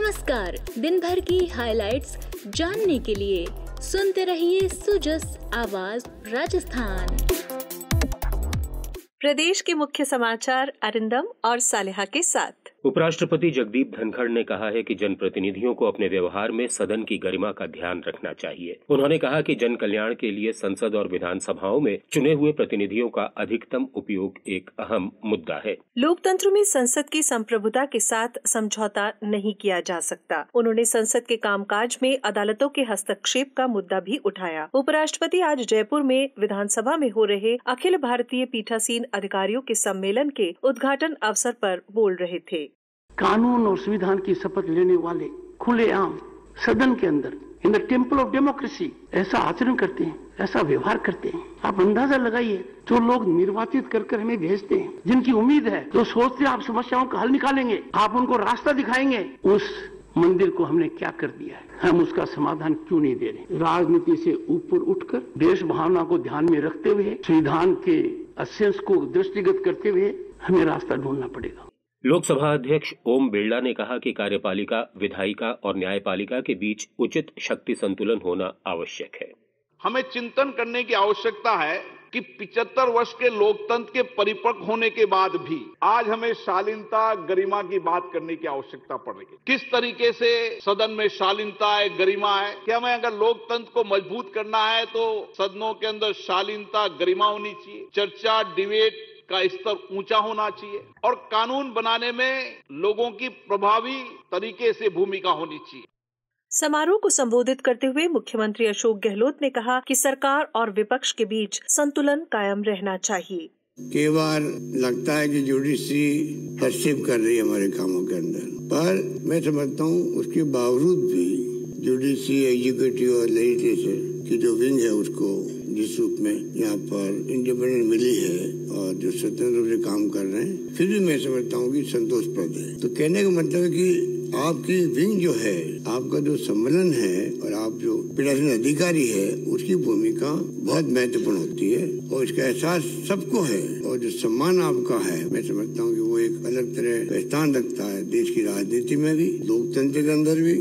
नमस्कार। दिन भर की हाइलाइट्स जानने के लिए सुनते रहिए सुजस आवाज राजस्थान। प्रदेश के मुख्य समाचार अरिंदम और सालेहा के साथ। उपराष्ट्रपति जगदीप धनखड़ ने कहा है कि जनप्रतिनिधियों को अपने व्यवहार में सदन की गरिमा का ध्यान रखना चाहिए। उन्होंने कहा कि जन कल्याण के लिए संसद और विधानसभाओं में चुने हुए प्रतिनिधियों का अधिकतम उपयोग एक अहम मुद्दा है। लोकतंत्र में संसद की संप्रभुता के साथ समझौता नहीं किया जा सकता। उन्होंने संसद के कामकाज में अदालतों के हस्तक्षेप का मुद्दा भी उठाया। उपराष्ट्रपति आज जयपुर में विधानसभा में हो रहे अखिल भारतीय पीठासीन अधिकारियों के सम्मेलन के उद्घाटन अवसर पर बोल रहे थे। कानून और संविधान की शपथ लेने वाले खुलेआम सदन के अंदर in the temple of democracy ऐसा आचरण करते हैं, ऐसा व्यवहार करते हैं। आप अंदाजा लगाइए, जो लोग निर्वाचित कर हमें भेजते हैं, जिनकी उम्मीद है, जो सोचते हैं आप समस्याओं का हल निकालेंगे, आप उनको रास्ता दिखाएंगे, उस मंदिर को हमने क्या कर दिया है? हम उसका समाधान क्यों नहीं दे रहे? राजनीति से ऊपर उठकर देश भावना को ध्यान में रखते हुए, संविधान के एसेंस को दृष्टिगत करते हुए हमें रास्ता ढूंढना पड़ेगा। लोकसभा अध्यक्ष ओम बिरला ने कहा कि कार्यपालिका, विधायिका और न्यायपालिका के बीच उचित शक्ति संतुलन होना आवश्यक है। हमें चिंतन करने की आवश्यकता है कि 75 वर्ष के लोकतंत्र के परिपक्व होने के बाद भी आज हमें शालीनता, गरिमा की बात करने की आवश्यकता पड़ रही है। किस तरीके से सदन में शालीनता है, गरिमा है कि हमें अगर लोकतंत्र को मजबूत करना है तो सदनों के अंदर शालीनता, गरिमा होनी चाहिए, चर्चा, डिबेट का स्तर ऊंचा होना चाहिए और कानून बनाने में लोगों की प्रभावी तरीके से भूमिका होनी चाहिए। समारोह को संबोधित करते हुए मुख्यमंत्री अशोक गहलोत ने कहा कि सरकार और विपक्ष के बीच संतुलन कायम रहना चाहिए। कई बार लगता है कि जुडिशरी हस्तक्षेप कर रही है हमारे कामों के अंदर, पर मैं समझता हूँ उसके बावजूद भी जुडिशरी, एग्जीक्यूटिव और लेजिस्लेचर की जो विंग है उसको जिस रूप में यहाँ पर इंडिपेंडेंट मिली है और जो स्वतंत्र रूप से काम कर रहे हैं, फिर भी मैं समझता हूँ कि संतोषप्रद है। तो कहने का मतलब है कि आपकी विंग जो है, आपका जो सम्मेलन है और आप जो पीठासीन अधिकारी है, उसकी भूमिका बहुत महत्वपूर्ण होती है और इसका एहसास सबको है और जो सम्मान आपका है, मैं समझता हूँ कि वो एक अलग तरह पहचान रखता है देश की राजनीति में भी, लोकतंत्र के अंदर भी।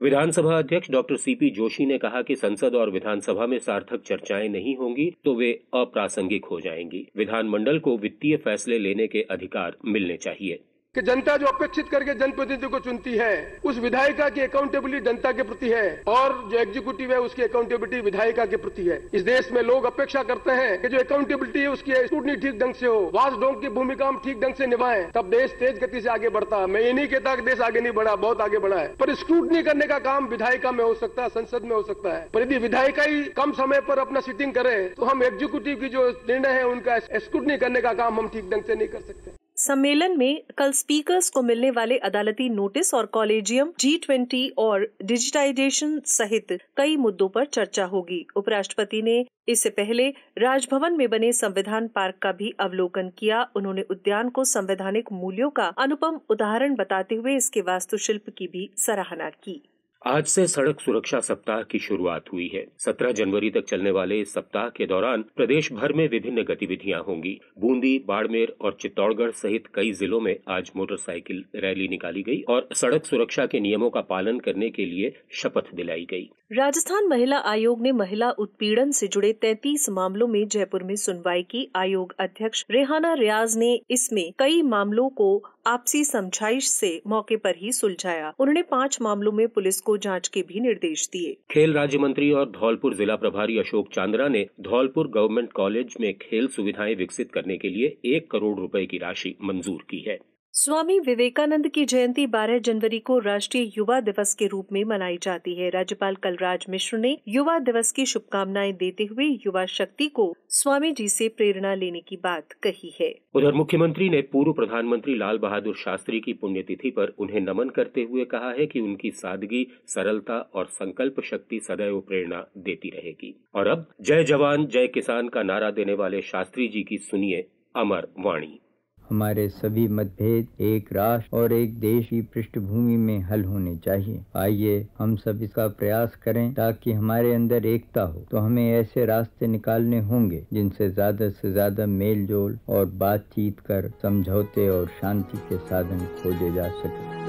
विधानसभा अध्यक्ष डॉक्टर सीपी जोशी ने कहा कि संसद और विधानसभा में सार्थक चर्चाएं नहीं होंगी तो वे अप्रासंगिक हो जाएंगी। विधानमंडल को वित्तीय फैसले लेने के अधिकार मिलने चाहिए कि जनता जो अपेक्षित करके जनप्रतिनिधि को चुनती है, उस विधायिका की अकाउंटेबिलिटी जनता के प्रति है और जो एग्जीक्यूटिव है उसकी अकाउंटेबिलिटी विधायिका के प्रति है। इस देश में लोग अपेक्षा करते हैं कि जो अकाउंटेबिलिटी है उसकी स्क्रूटनी ठीक ढंग से हो, वाचडॉग की भूमिका हम ठीक ढंग से निभाएं, तब देश तेज गति से आगे बढ़ता है। मैं ये नहीं कहता कि देश आगे नहीं बढ़ा, बहुत आगे बढ़ा है, पर स्क्रूटनी करने का काम विधायिका में हो सकता है, संसद में हो सकता है। पर यदि विधायिका ही कम समय पर अपना सिटिंग करे तो हम एग्जीक्यूटिव की जो निर्णय है उनका स्क्रूटनी करने का काम हम ठीक ढंग से नहीं कर सकते। सम्मेलन में कल स्पीकर्स को मिलने वाले अदालती नोटिस और कॉलेजियम, G20 और डिजिटाइजेशन सहित कई मुद्दों पर चर्चा होगी। उपराष्ट्रपति ने इससे पहले राजभवन में बने संविधान पार्क का भी अवलोकन किया। उन्होंने उद्यान को संवैधानिक मूल्यों का अनुपम उदाहरण बताते हुए इसके वास्तुशिल्प की भी सराहना की। आज से सड़क सुरक्षा सप्ताह की शुरुआत हुई है। 17 जनवरी तक चलने वाले इस सप्ताह के दौरान प्रदेश भर में विभिन्न गतिविधियां होंगी। बूंदी, बाड़मेर और चित्तौड़गढ़ सहित कई जिलों में आज मोटरसाइकिल रैली निकाली गई और सड़क सुरक्षा के नियमों का पालन करने के लिए शपथ दिलाई गई। राजस्थान महिला आयोग ने महिला उत्पीड़न से जुड़े 33 मामलों में जयपुर में सुनवाई की। आयोग अध्यक्ष रेहाना रियाज ने इसमें कई मामलों को आपसी समझाइश से मौके पर ही सुलझाया। उन्होंने 5 मामलों में पुलिस को जांच के भी निर्देश दिए। खेल राज्य मंत्री और धौलपुर जिला प्रभारी अशोक चांद्रा ने धौलपुर गवर्नमेंट कॉलेज में खेल सुविधाएं विकसित करने के लिए 1 करोड़ रुपए की राशि मंजूर की है। स्वामी विवेकानंद की जयंती 12 जनवरी को राष्ट्रीय युवा दिवस के रूप में मनाई जाती है। राज्यपाल कलराज मिश्र ने युवा दिवस की शुभकामनाएं देते हुए युवा शक्ति को स्वामी जी से प्रेरणा लेने की बात कही है। उधर मुख्यमंत्री ने पूर्व प्रधानमंत्री लाल बहादुर शास्त्री की पुण्यतिथि पर उन्हें नमन करते हुए कहा है कि उनकी सादगी, सरलता और संकल्प शक्ति सदैव प्रेरणा देती रहेगी। और अब जय जवान जय किसान का नारा देने वाले शास्त्री जी की सुनिए अमर वाणी। हमारे सभी मतभेद एक राष्ट्र और एक देश की पृष्ठभूमि में हल होने चाहिए। आइए हम सब इसका प्रयास करें ताकि हमारे अंदर एकता हो। तो हमें ऐसे रास्ते निकालने होंगे जिनसे ज्यादा से ज्यादा मेल जोल और बातचीत कर समझौते और शांति के साधन खोजे जा सके।